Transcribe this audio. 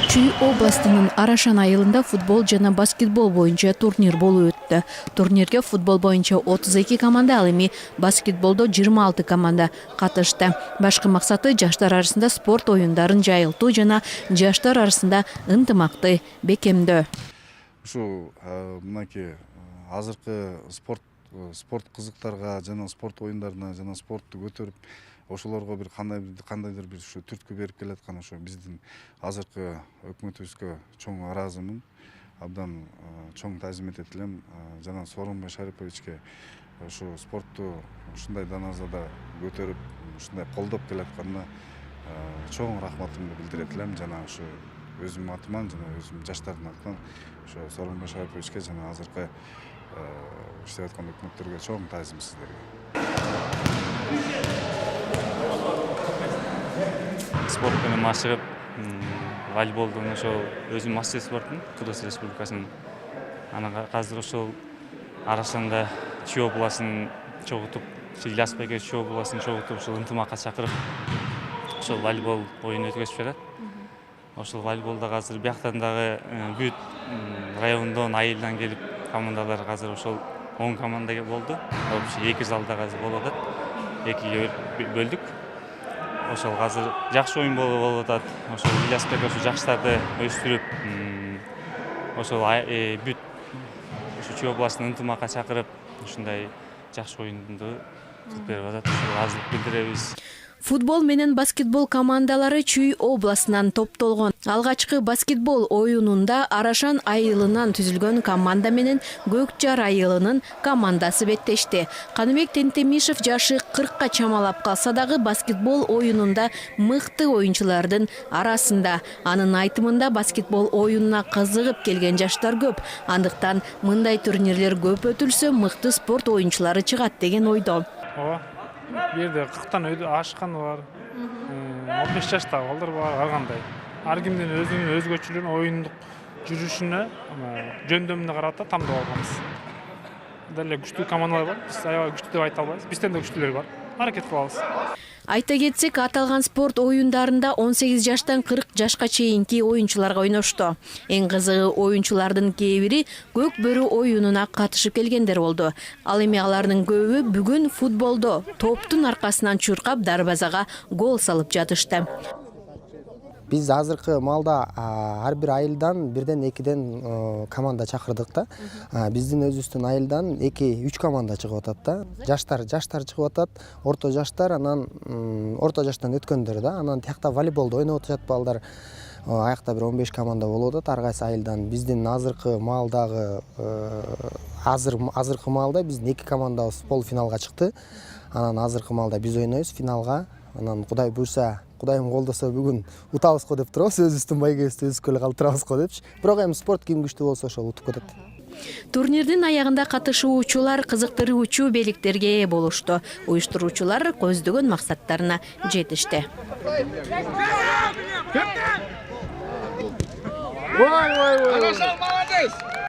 Чүй областынын Арашан айылында футбол жана баскетбол боюнча турнир болуп өттү. Турнирге футбол боюнча 32 команда, ал эми баскетболдо 26 команда катышты. Башкы максаты жаштар арасында спорт оюндарын жайылтуу жана жаштар арасында ынтымакты бекемдөө. Ушу мынакей азыркы спорт кызыктарга жана спорт оюндарына жана спортту көтөрүп ошолорго бир кандайдыр бир ушу түрткү берип келаткан ошо биздин азыркы өкмөтүбүзгө чоң ыраазымын. Абдан чоң таазим этет элем жана Сооронбай Шариповичке ушу спортту ушундай даназада көтөрүп, ушундай колдоп келатканына чоң рахматымды билдирет элем. Жана ушу өзүмдүн атыман жана өзүм жаштардын атынан ошо Сооронбай Шариповичке жана азыркы иштеп аткан өкмөттөргө чоң таазим сиздерге. Спорт менен машыгып, волейболдун ошол өзүм мастер спортун Кыргыз Республикасынын. Анан азыр ошол Арашанда Чүй областын чогултуп, Ильясбекке Чүй областын чогултуп, ошол ынтымакка чакырып, ошол волейбол оюн өткөзүп жатат. Ошол волейболдо азыр бияктан дагы бүт райондон, айылдан келип командалар азыр ошол 10 команда болду. Общий 2 залда азыр болуп атат. 2ге бөлдүк. Ошол азыр жакшы оюн болуп атат. Ошол Ильясбек ошо жаштарды өстүрүп, ошол бүт Чүй областын ынтымакка чакырып, ушундай жакшы оюнду кылып берип атат. Ошол азыркы билдиребиз. Футбол менен баскетбол командалары Чүй областынан топтолгон. Алгачкы баскетбол оюнунда Арашан айылынан түзүлгөн команда менен Көкжар айылынын командасы беттешти. Каныбек Тентемишев жашы 40-ка чамалап калса дагы баскетбол оюнунда мыкты оюнчулардын арасында. Анын айтымында баскетбол оюнуна кызыгып келген жаштар көп. Андыктан мындай турнирлер көп өтүлсө мыкты спорт оюнчулары чыгат деген ойдо. Бул жерде 40тан ашканы бар, 15 жаштагы балдар бар, ар кандай. Ар кимдин өзүнүн өзгөчөлүгүн, оюндук жүрүшүнө, жөндөмүнө карап да тандап алганбыз. Деле күчтүү командалар бар, биз аябай күчтүү деп айта албайбыз. Бизден да күчтүүлөр бар. Аракет кылабыз. Айта кетсек, аталган спорт оюндарында 18 жаштан 40 жашка чейинки оюнчуларга ойношту. Эң кызыгы оюнчулардын кээ бири көк бөрү оюнуна катышып келгендер болду. Ал эми алардын көбү бүгүн футболдо топтун аркасынан чуркап дарбазага гол салып жатышты. Биз азыркы маалда ар бир айылдан бирден экиден команда чакырдык да. Биздин өзүбүздүн айылдан 2-3 команда чыгып атат да. Жаштар чыгып атат, орто жаштар, анан орто жаштан өткөндөр да. Анан тиякта волейболду ойноп атышат балдар. Аякта бир 15 команда болуп атат ар кайсы айылдан. Биздин азыркы маалдагы азыркы маалда биздин 2 командабыз полуфиналга чыкты. Анан азыркы маалда биз ойнойбуз финалга. Анан Кудай буйрса, Кудайым колдосо бүгүн утабыз го деп турабыз. Өзүбүздүн байгебизди өзүбүзгө эле калтырабыз го депчи. Бирок эми спорт ким күчтүү болсо ошол утуп кетет. Турнирдин аягында катышуучулар кызыктыруучу белектерге ээ болушту. Уюштуруучулар көздөгөн максаттарына жетишти.